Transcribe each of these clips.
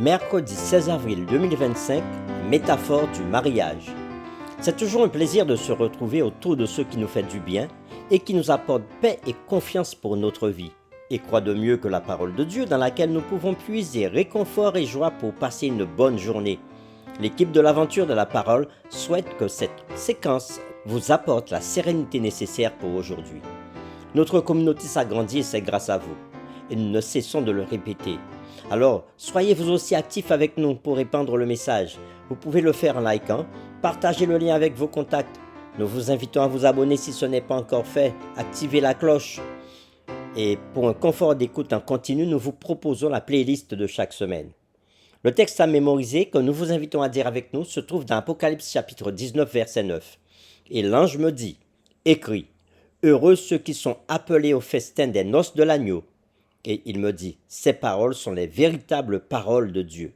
Mercredi 16 avril 2025, métaphore du mariage. C'est toujours un plaisir de se retrouver autour de ceux qui nous font du bien et qui nous apportent paix et confiance pour notre vie. Et quoi de mieux que la parole de Dieu dans laquelle nous pouvons puiser réconfort et joie pour passer une bonne journée. L'équipe de l'aventure de la parole souhaite que cette séquence vous apporte la sérénité nécessaire pour aujourd'hui. Notre communauté s'agrandit et c'est grâce à vous. Et nous ne cessons de le répéter. Alors, soyez vous aussi actifs avec nous pour répandre le message. Vous pouvez le faire en likant, partagez le lien avec vos contacts. Nous vous invitons à vous abonner si ce n'est pas encore fait, activez la cloche. Et pour un confort d'écoute en continu, nous vous proposons la playlist de chaque semaine. Le texte à mémoriser que nous vous invitons à dire avec nous se trouve dans Apocalypse chapitre 19 verset 9. Et l'ange me dit, écris, heureux ceux qui sont appelés au festin des noces de l'agneau. Et il me dit, ces paroles sont les véritables paroles de Dieu.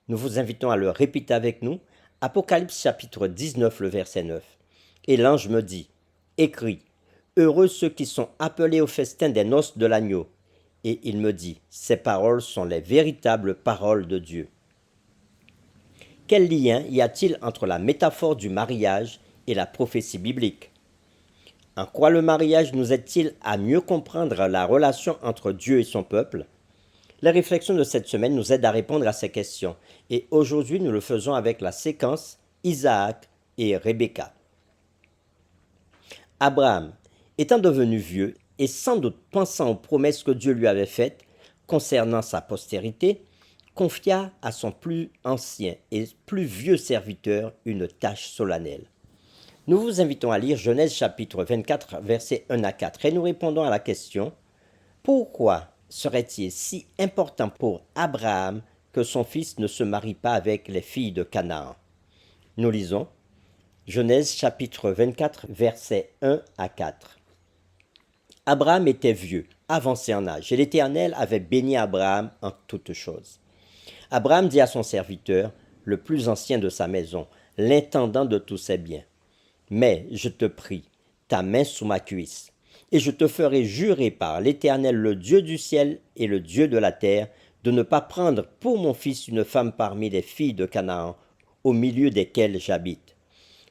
Nous vous invitons à le répéter avec nous, Apocalypse chapitre 19, le verset 9. Et l'ange me dit, écris, heureux ceux qui sont appelés au festin des noces de l'agneau. Et il me dit, ces paroles sont les véritables paroles de Dieu. Quel lien y a-t-il entre la métaphore du mariage et la prophétie biblique ? En quoi le mariage nous aide-t-il à mieux comprendre la relation entre Dieu et son peuple ? Les réflexions de cette semaine nous aident à répondre à ces questions. Et aujourd'hui, nous le faisons avec la séquence Isaac et Rebecca. Abraham, étant devenu vieux et sans doute pensant aux promesses que Dieu lui avait faites concernant sa postérité, confia à son plus ancien et plus vieux serviteur une tâche solennelle. Nous vous invitons à lire Genèse chapitre 24, versets 1 à 4, et nous répondons à la question « Pourquoi serait-il si important pour Abraham que son fils ne se marie pas avec les filles de Canaan ?» Nous lisons Genèse chapitre 24, versets 1 à 4. Abraham était vieux, avancé en âge, et l'Éternel avait béni Abraham en toutes choses. Abraham dit à son serviteur, le plus ancien de sa maison, l'intendant de tous ses biens, mais je te prie, ta main sous ma cuisse, et je te ferai jurer par l'Éternel, le Dieu du ciel et le Dieu de la terre, de ne pas prendre pour mon fils une femme parmi les filles de Canaan, au milieu desquelles j'habite,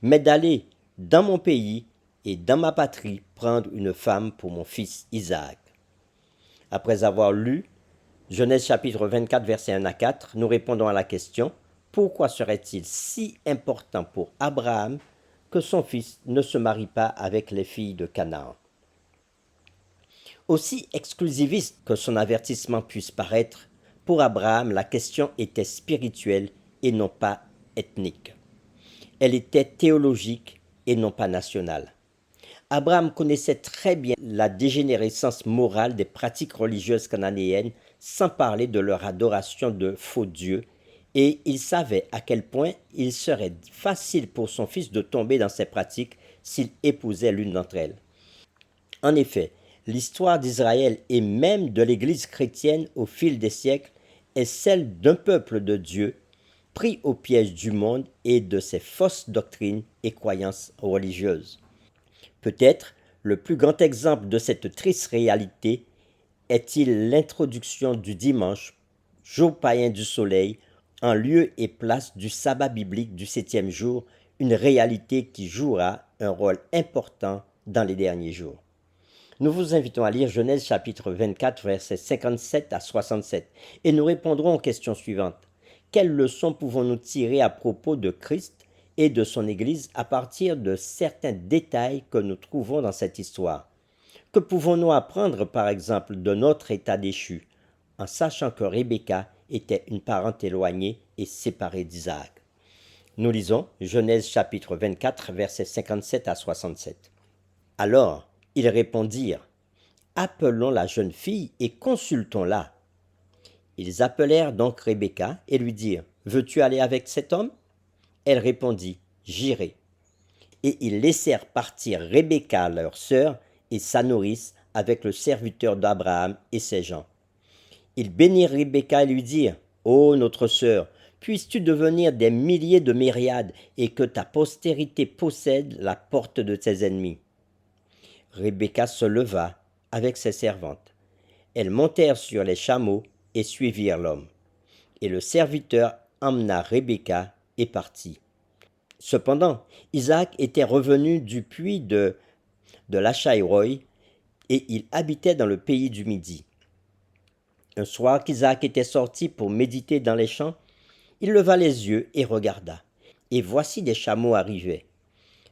mais d'aller dans mon pays et dans ma patrie prendre une femme pour mon fils Isaac. Après avoir lu Genèse chapitre 24, versets 1 à 4, nous répondons à la question « Pourquoi serait-il si important pour Abraham que son fils ne se marie pas avec les filles de Canaan. » Aussi exclusiviste que son avertissement puisse paraître, pour Abraham, la question était spirituelle et non pas ethnique. Elle était théologique et non pas nationale. Abraham connaissait très bien la dégénérescence morale des pratiques religieuses cananéennes, sans parler de leur adoration de faux dieux, et il savait à quel point il serait facile pour son fils de tomber dans ces pratiques s'il épousait l'une d'entre elles. En effet, l'histoire d'Israël et même de l'Église chrétienne au fil des siècles est celle d'un peuple de Dieu pris au piège du monde et de ses fausses doctrines et croyances religieuses. Peut-être le plus grand exemple de cette triste réalité est-il l'introduction du dimanche, jour païen du soleil, en lieu et place du sabbat biblique du 7e jour, une réalité qui jouera un rôle important dans les derniers jours. Nous vous invitons à lire Genèse chapitre 24, versets 57 à 67, et nous répondrons aux questions suivantes. Quelles leçons pouvons-nous tirer à propos de Christ et de son Église à partir de certains détails que nous trouvons dans cette histoire? Que pouvons-nous apprendre par exemple de notre état déchu, en sachant que Rebecca était une parente éloignée et séparée d'Isaac? Nous lisons Genèse chapitre 24, versets 57 à 67. Alors, ils répondirent, « Appelons la jeune fille et consultons-la. » Ils appelèrent donc Rebecca et lui dirent, « Veux-tu aller avec cet homme ?» Elle répondit, « J'irai. » Et ils laissèrent partir Rebecca, leur sœur, et sa nourrice, avec le serviteur d'Abraham et ses gens. Ils bénirent Rebecca et lui dirent, « Ô notre sœur, puisses-tu devenir des milliers de myriades et que ta postérité possède la porte de tes ennemis. » Rebecca se leva avec ses servantes. Elles montèrent sur les chameaux et suivirent l'homme. Et le serviteur emmena Rebecca et partit. Cependant, Isaac était revenu du puits de Lachaïroï, et il habitait dans le pays du Midi. Un soir qu'Isaac était sorti pour méditer dans les champs, il leva les yeux et regarda. Et voici des chameaux arrivaient.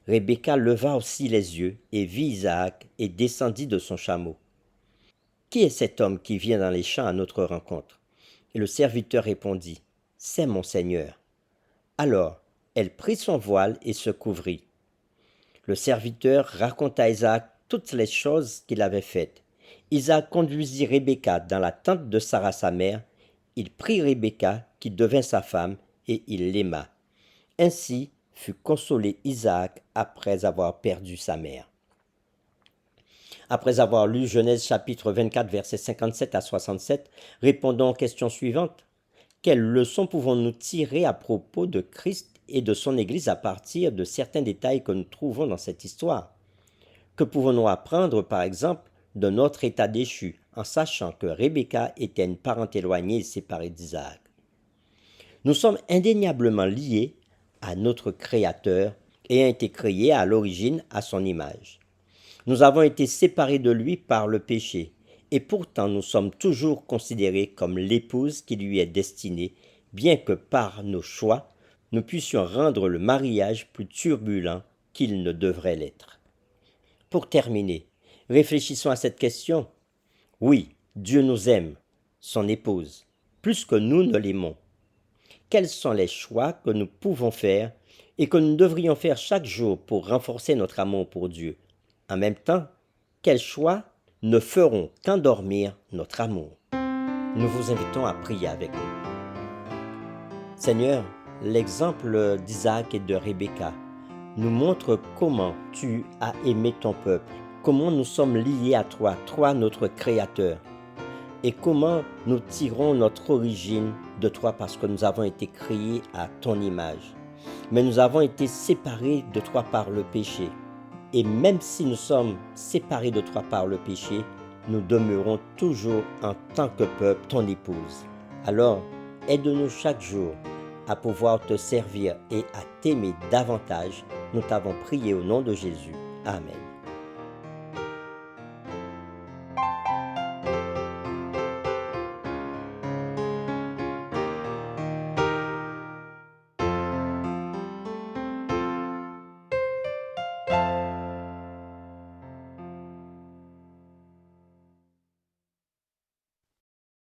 Rebecca leva aussi les yeux et vit Isaac et descendit de son chameau. « Qui est cet homme qui vient dans les champs à notre rencontre ?» Et le serviteur répondit, « C'est mon Seigneur. » Alors elle prit son voile et se couvrit. Le serviteur raconta à Isaac toutes les choses qu'il avait faites. Isaac conduisit Rebecca dans la tente de Sarah sa mère. Il prit Rebecca, qui devint sa femme, et il l'aima. Ainsi fut consolé Isaac après avoir perdu sa mère. Après avoir lu Genèse chapitre 24, versets 57 à 67, répondons aux questions suivantes. Quelles leçons pouvons-nous tirer à propos de Christ et de son Église à partir de certains détails que nous trouvons dans cette histoire? Que pouvons-nous apprendre, par exemple, de notre état déchu, en sachant que Rebecca était une parente éloignée et séparée d'Isaac? Nous sommes indéniablement liés à notre Créateur, ayant été créés à l'origine à son image. Nous avons été séparés de lui par le péché, et pourtant nous sommes toujours considérés comme l'épouse qui lui est destinée, bien que par nos choix, nous puissions rendre le mariage plus turbulent qu'il ne devrait l'être. Pour terminer, réfléchissons à cette question. Oui, Dieu nous aime, son épouse, plus que nous ne l'aimons. Quels sont les choix que nous pouvons faire et que nous devrions faire chaque jour pour renforcer notre amour pour Dieu? En même temps, quels choix ne feront qu'endormir notre amour? Nous vous invitons à prier avec nous. Seigneur, l'exemple d'Isaac et de Rebecca nous montre comment tu as aimé ton peuple, comment nous sommes liés à toi, toi notre Créateur, et comment nous tirons notre origine de toi parce que nous avons été créés à ton image. Mais nous avons été séparés de toi par le péché. Et même si nous sommes séparés de toi par le péché, nous demeurons toujours en tant que peuple ton épouse. Alors, aide-nous chaque jour à pouvoir te servir et à t'aimer davantage. Nous t'avons prié au nom de Jésus. Amen.